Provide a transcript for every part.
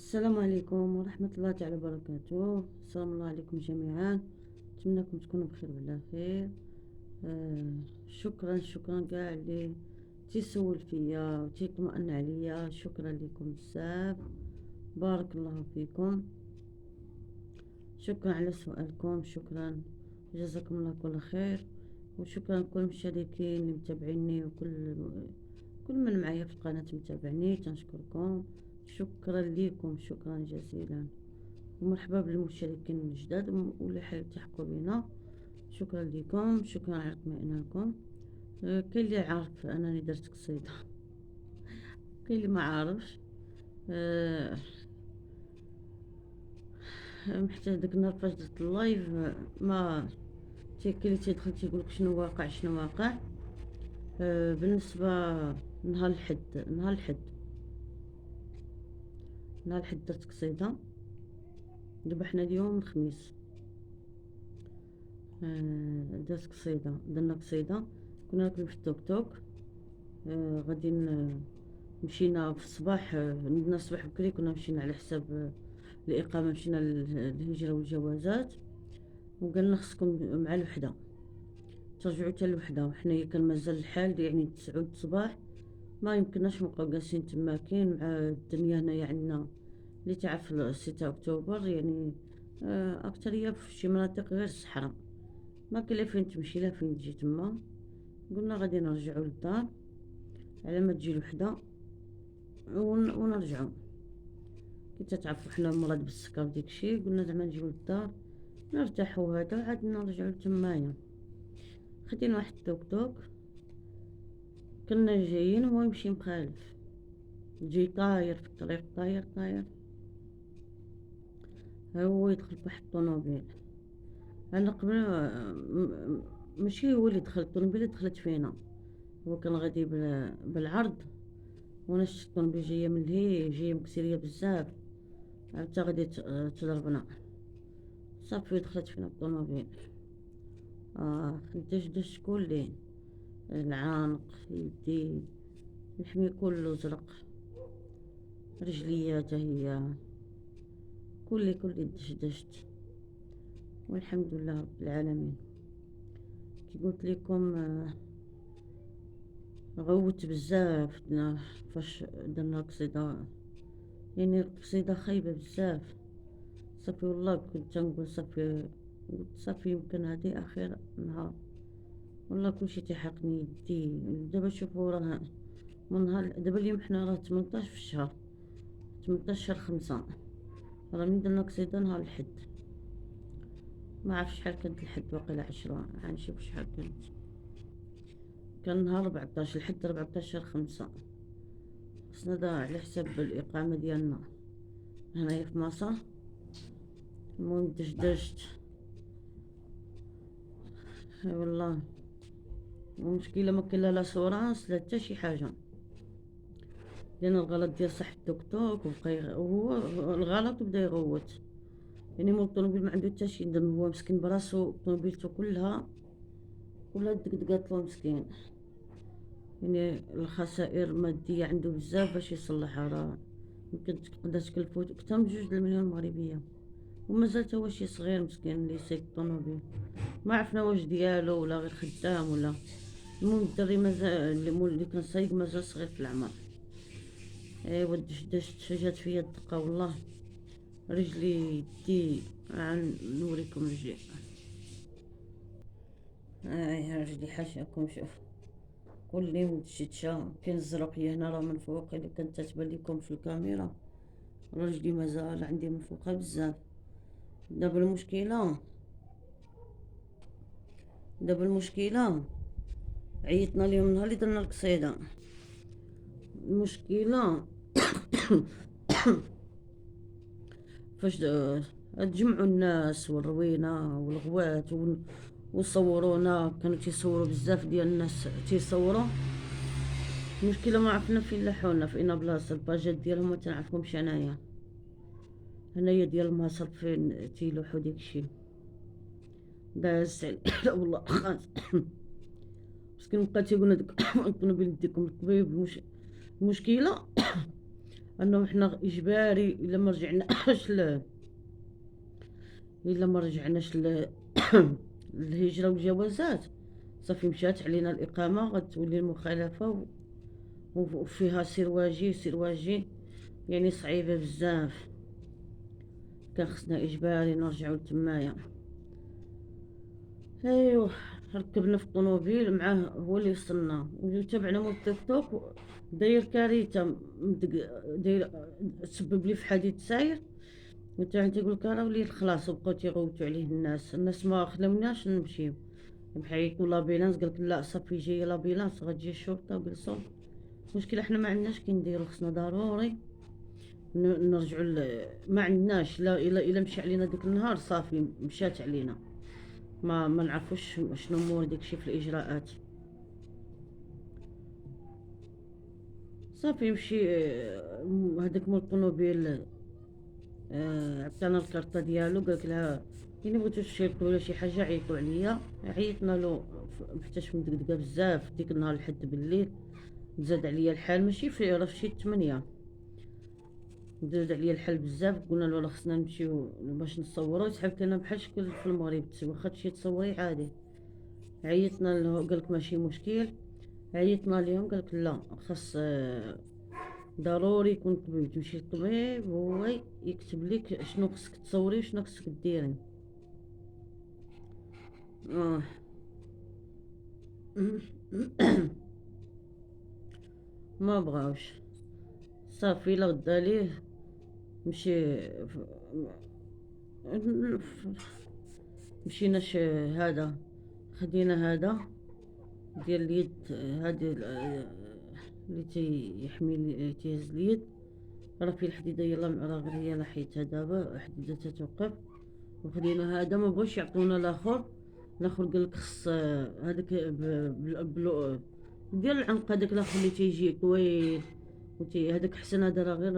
السلام عليكم ورحمة الله تعالى وبركاته. السلام الله عليكم جميعا. نتمنىكم تكونوا بخير وعلى خير. شكرا كاع اللي تيسول فيا وتيطمئن عليا. شكرا لكم بزاف، بارك الله فيكم. شكرا على سؤالكم، شكرا، جزاكم الله كل خير. وشكرا لكل المشاركين اللي متابعيني كل من معايا في القناة متابعني، تنشكركم. شكرا لكم، شكرا جزيلا. ومرحبا بالمشاركين الجداد واللي حيلتحقوا بنا. شكرا لكم، شكرا على اطمئنانكم. كاين اللي عارف انني درت قصيده، كاين اللي ما عارفش. أه محتاج داك النهار فاش درت اللايف، ما كاين اللي تيدخل تيقولك شنو واقع شنو واقع. بالنسبه نهار الحد درت قصيده. دابا حنا اليوم الخميس. درت قصيده، درنا قصيده، كنا راكبين في التوك توك. غادي مشينا في الصباح. عندنا الصباح بكري كنا مشينا على حساب الإقامة، مشينا للهجرة والجوازات، وقالنا خصكم مع الوحدة ترجعوا حتى الوحدة. وحنايا كان مازال الحال يعني 9 الصباح، ما يمكنناش نبقاو جالسين تماكين مع الدنيا هنايا عندنا اللي تعرف 6 أكتوبر يعني. أكترية في شي مناطق غير الصحراء، ما كاين لا فين تمشي لا فين تجي تما. قلنا غادي نرجعوا للدار على ما تجي الوحدة ونرجعوا. كي تتعرفوا حنا مرض بالسكر وديكشي، قلنا زعما نجيو للدار نرتاحوا هذا وعاد نرجعوا تمايا. خدينا واحد التوك توك، كنا جايين وهو يمشي مخالف، جاي طاير في الطريق، طاير هو يدخل في واحد الطوموبيل. انا قبل ماشي هو اللي دخل، الطوموبيل اللي دخلت فينا. هو كان غادي بالعرض، وانا شفت الطوموبيل جايه من لهيه، جايه مكسيريه بزاف، حتى غادي تضربنا. صافي دخلت فينا الطوموبيل. دشت كلي، العنق، يدي، الحمي كله زرق، رجليا تا هي كلي دشت. والحمد لله رب العالمين. كي قلت لكم غوت بزاف فاش درنا القصيدة، يعني القصيدة خايبة بزاف. صافي والله كنت تنقول صافي، قلت صافي يمكن هادي اخر نهار. والله كلشي تيحرقني يدي. دابا شوفوا راه من نهار دابا اليوم حنا راه 18 في الشهر، 18 شهر 5. راه من درنا قصيدة نهار الحد، ما عرف شحال كانت الحد، واقيلا 10. غنشوف شحال كان نهار 14 الحد، 14 شهر 5. خصنا دا على حساب الإقامة ديالنا هنايا في مصر. المهم دشت والله. المشكلة ما كاين لا صورانس لا حتى شي حاجة، لأن الغلط ديال صاحب التوك توك وهو الغلط وبدا يغوت. يعني مول الطوموبيل ما عنده حتى شي ذنب، هو مسكين براسو طوموبيلتو كلها دقدقاتلو مسكين. يعني الخسائر المادية عنده بزاف باش يصلحها، راه يمكن تقدر تكلفو أكثر من 2 المليون مغربية. ومازال تا هو شي صغير مسكين اللي يسيق الطوموبيل، ما عرفنا واش ديالو ولا غير خدام ولا. المهم الدري مازال اللي كان سايق مازال صغير في العمر. ايوا دشت جات فيا الدقة والله، رجلي يدي. نوريكم رجلي. رجلي حاشاكم شوف، كلي مدشتشة. كاين الزرقية هنا راه من فوق، اللي كانت تتبان لكم في الكاميرا. رجلي مازال عندي من فوقها بزاف. دابا المشكلة عيطنا اليوم نهار اللي درنا القصيدة. المشكلة فاش تجمعوا الناس والروينة والغوات وصورونا. كانوا تيصوروا بزاف ديال الناس تيصوروا. المشكلة ما عرفنا فين لاحونا، في اين بلاصة الباجات ديالهم ما تنعرفهمش. هنايا ديال مصر فين تيلوحوا داكشي دازت عليا والله خاص. مسكين بقى تيقولنا داك الطوموبيل نديكم الطبيب. المشكلة انه احنا اجباري الا ما رجعناش الا ما رجعناش الهجرة والجوازات، صافي مشات علينا الإقامة، غتولي المخالفة وفيها سرواجي سرواجي، يعني صعيبة بزاف. كان خصنا إجباري نرجعو لتمايا. ايوه، ركبنا في الطوموبيل معاه، هو اللي وصلنا وتابعنا من التيك توك. داير كارثة، داير تسبب لي في حادث ساير. وتا تيقول لك راه وليت خلاص، وبقاو تيغوتو عليه الناس ما خلاوناش نمشيو. بحال لابيلانس قالك لا صافي جايه لابيلانس، غتجي الشرطه وجلسوا. المشكله حنا ما عندناش كي نديرو، خصنا ضروري نرجعوا ما عندناش، لا الا مشى علينا ديك النهار صافي مشات علينا. ما نعرفوش شنو مور داكشي في الاجراءات. صافي يمشي هذاك مول الطوموبيل، عطانا الكارطة ديالو، قالك لها إلا بغيتو تشيركو ولا شي حاجة عيطو عليا. عيطنا له حتىش مدقدقة بزاف ديك النهار لحد بالليل. زاد عليا الحال، ماشي في راه في شي 8. زاد عليا الحال بزاف، قلنا له راه خصنا نمشيو باش نصورو. سحبت انا بحال شكل في المغرب، واخا تمشي تصوري عادي. عيطنا له قالك ماشي مشكل. عيطنا ليهم قالك لا، خاص ضروري يكون طبيب، تمشي للطبيب هو يكتب لك شنو خصك تصوري وشنو خصك ديري. آه. ما بغاوش. صافي لا غدا ليه مشي مشينا هذا، خدينا هذا ديال اليد، هادي اللي تيحمي تيهز اليد. راه فيه الحديده، يلا راه غير هي لحيتها دابا، حديده تتوقف. وخدينا هذا، ما بغاوش يعطونا الاخر. الاخر قالك خص هذاك ديال العنق، هذاك الاخر اللي تيجي طويل هذاك حسن. هذا راه غير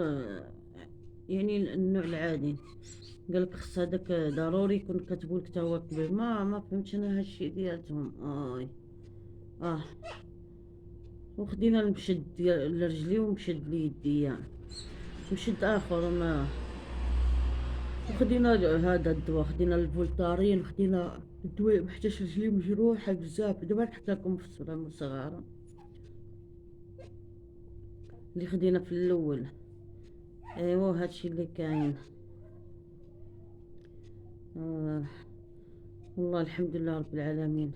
يعني النوع العادي. قالك خص هذاك ضروري يكون كاتبولك تا هو طبيب. ما فهمتش انا هادشي ديالتهم. اه. وخدينا المشد ديال لرجلي ومشد ليديا، مشد اخر ما. وخدينا هذا الدواء، خدينا الفولتارين، خدينا الدواء محتاج رجلي مجروحة بزاف. دابا نحط لكم في الصورة المصغرة اللي خدينا في الأول. ايوا هادشي اللي كاين. آه. والله الحمد لله رب العالمين،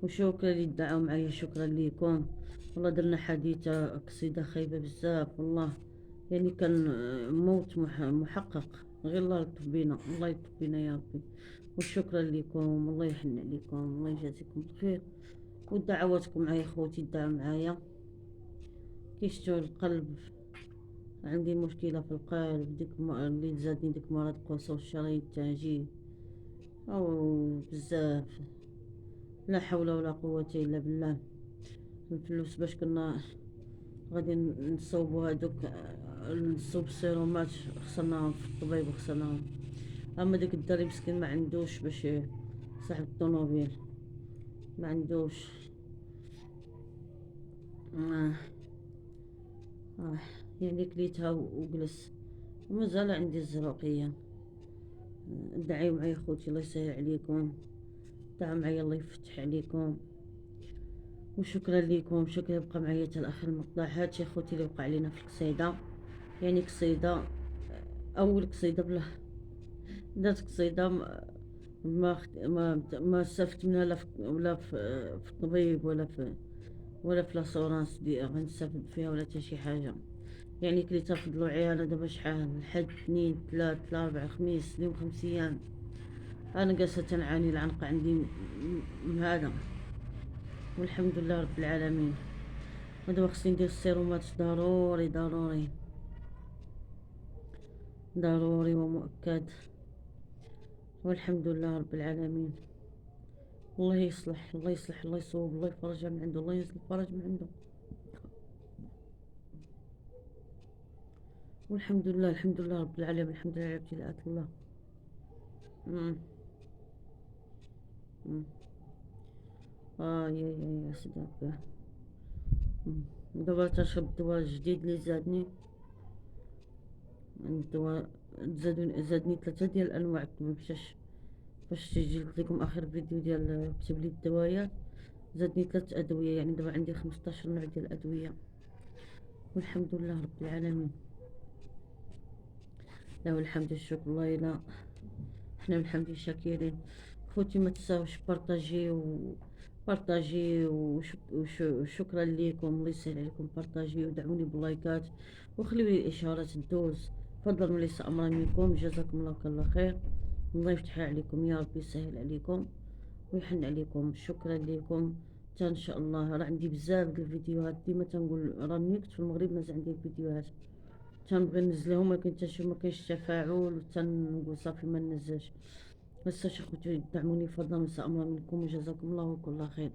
وشكرا اللي دعاو معايا، شكرا ليكم. والله درنا حديثة قصيدة خايبة بزاف والله، يعني كان موت محقق. غير الله يلطف بينا، الله يلطف بينا يا ربي. وشكرا لكم، الله يحن عليكم، الله يجازيكم بخير. ودعواتكم معايا خوتي، دعوا معايا. كيشتو القلب، عندي مشكلة في القلب، ديك اللي زادني ديك مرض قوس والشرايين التاجي او بزاف. لا حول ولا قوة الا بالله. الفلوس باش كنا غادي نصوبو هادوك، نصوب السيرومات، خسرناهم في الطبيب وخسرناهم. اما ديك الدري مسكين ما عندوش باش صاحب الطوموبيل ما عندوش. آه. آه. يعني كليتها وجلس. ومازال عندي الزروقية. دعيو معايا خوتي، الله يسهل عليكم. دعوا معايا، الله يفتح عليكم. وشكرا لكم، شكرا يبقى معايا حتى الاخر المقطع. هادشي خوتي اللي وقع علينا في القصيدة، يعني قصيدة، اول قصيدة بلا درت قصيدة ما استفدت منها، لا في الطبيب ولا في لاسورانس دي غنستافد فيها ولا حتى شي حاجة. يعني كلي تفضلوا عيالة دابا شحال، الحد 2 3 4 خميس، اليوم 5 ايام انا جالسة تنعاني. العنق عندي هذا، والحمد لله رب العالمين. ودابا خصني ندير السيرومات ضروري ضروري ضروري ومؤكد. والحمد لله رب العالمين. الله يصلح، الله يصلح، الله يصوب، الله يفرجها من عنده، الله ينزل الفرج من عنده. والحمد لله، الحمد لله رب العالمين، الحمد لله على ابتلاءات الله. مم. مم. يا سيدي ربي. دابا تنشرب الدواء الجديد اللي زادني. الدواء زادني 3 ديال الانواع ممشاش. فاش تيجي قلت لكم اخر فيديو ديال كتب لي الدوايات، زادني 3 ادويه، يعني دابا عندي 15 نوع ديال الادويه، والحمد لله رب العالمين. له الحمد والشكر. والله الا حنا من الحمد شاكرين. خوتي ما تنساوش بارطاجي وشكرا ليكم، الله يسهل عليكم. بارطاجي ودعموني باللايكات وخليوا لي الاشارات تدوز، فضلا وليس امرا منكم. جزاكم الله كل خير، الله يفتح عليكم يا رب، يسهل عليكم ويحن عليكم. شكرا لكم. حتى ان شاء الله راه عندي بزاف د الفيديوهات، ديما تنقول راني كنت في المغرب مازال عندي الفيديوهات، تنبغي ننزلهم ولكن حتى ما كاينش تفاعل، وتنقول صافي ما ننزلش. بس اخوتي دعموني فضلا وليس امرا منكم، وجزاكم الله كل خير.